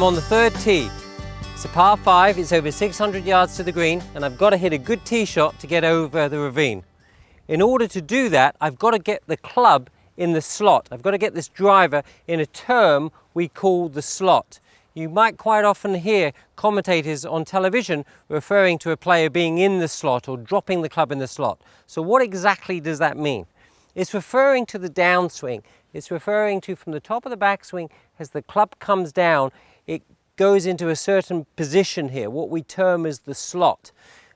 I'm on the third tee. It's a par 5, it's over 600 yards to the green, and I've got to hit a good tee shot to get over the ravine. In order to do that, I've got to get the club in the slot. I've got to get this driver in a term we call the slot. You might quite often hear commentators on television referring to a player being in the slot or dropping the club in the slot. So what exactly does that mean? It's referring to the downswing. It's referring to from the top of the backswing as the club comes down, it goes into a certain position here, what we term as the slot.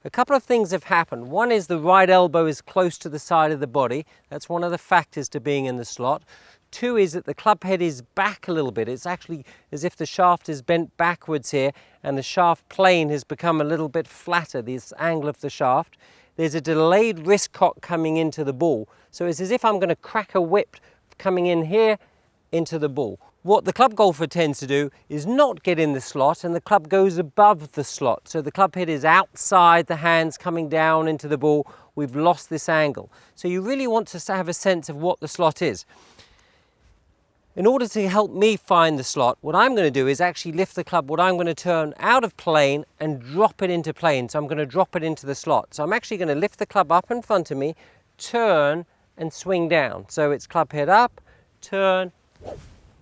A couple of things have happened. One is the right elbow is close to the side of the body. That's one of the factors to being in the slot. Two is that the club head is back a little bit. It's actually as if the shaft is bent backwards here and the shaft plane has become a little bit flatter, this angle of the shaft. There's a delayed wrist cock coming into the ball. So it's as if I'm going to crack a whip coming in here into the ball. What the club golfer tends to do is not get in the slot, and the club goes above the slot. So the club head is outside the hands coming down into the ball. We've lost this angle. So you really want to have a sense of what the slot is. In order to help me find the slot, what I'm going to do is actually lift the club, what I'm going to turn out of plane and drop it into plane. So I'm going to drop it into the slot. So I'm actually going to lift the club up in front of me, turn and swing down. So it's club head up, turn,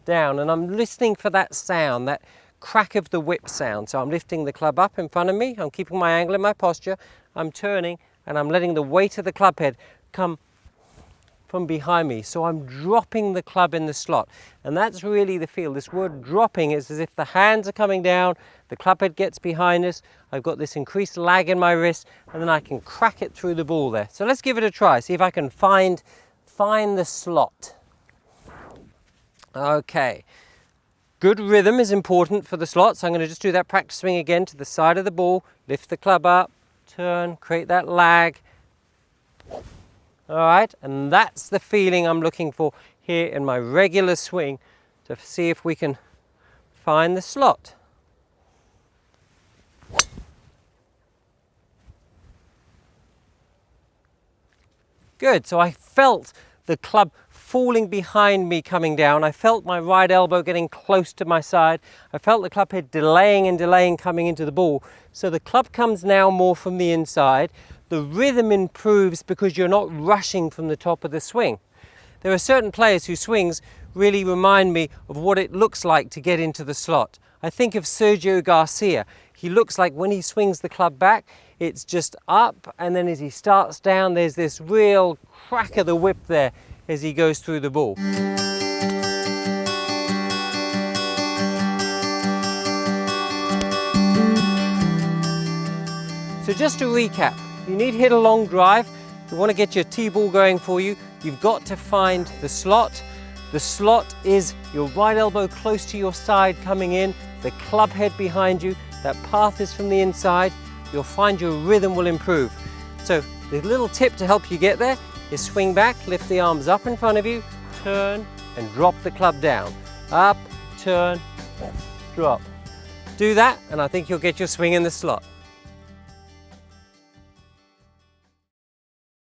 down, and I'm listening for that sound, that crack of the whip sound. So I'm lifting the club up in front of me, I'm keeping my angle in my posture, I'm turning and I'm letting the weight of the club head come from behind me. So I'm dropping the club in the slot, and that's really the feel. This word dropping is as if the hands are coming down, the club head gets behind us, I've got this increased lag in my wrist, and then I can crack it through the ball there. So let's give it a try, see if I can find the slot. Okay, good rhythm is important for the slot, so I'm going to just do that practice swing again to the side of the ball, lift the club up, turn, create that lag. All right, and that's the feeling I'm looking for here in my regular swing to see if we can find the slot. Good, so I felt the club falling behind me coming down. I felt my right elbow getting close to my side. I felt the club head delaying and delaying coming into the ball. So the club comes now more from the inside. The rhythm improves because you're not rushing from the top of the swing. There are certain players whose swings really remind me of what it looks like to get into the slot. I think of Sergio Garcia. He looks like when he swings the club back, it's just up, and then as he starts down, there's this real crack of the whip there as he goes through the ball. So just to recap, you need to hit a long drive. If you want to get your tee ball going for you, you've got to find the slot. The slot is your right elbow close to your side coming in, the club head behind you, that path is from the inside. You'll find your rhythm will improve. So the little tip to help you get there is swing back, lift the arms up in front of you, turn and drop the club down. Up, turn, drop. Do that and I think you'll get your swing in the slot.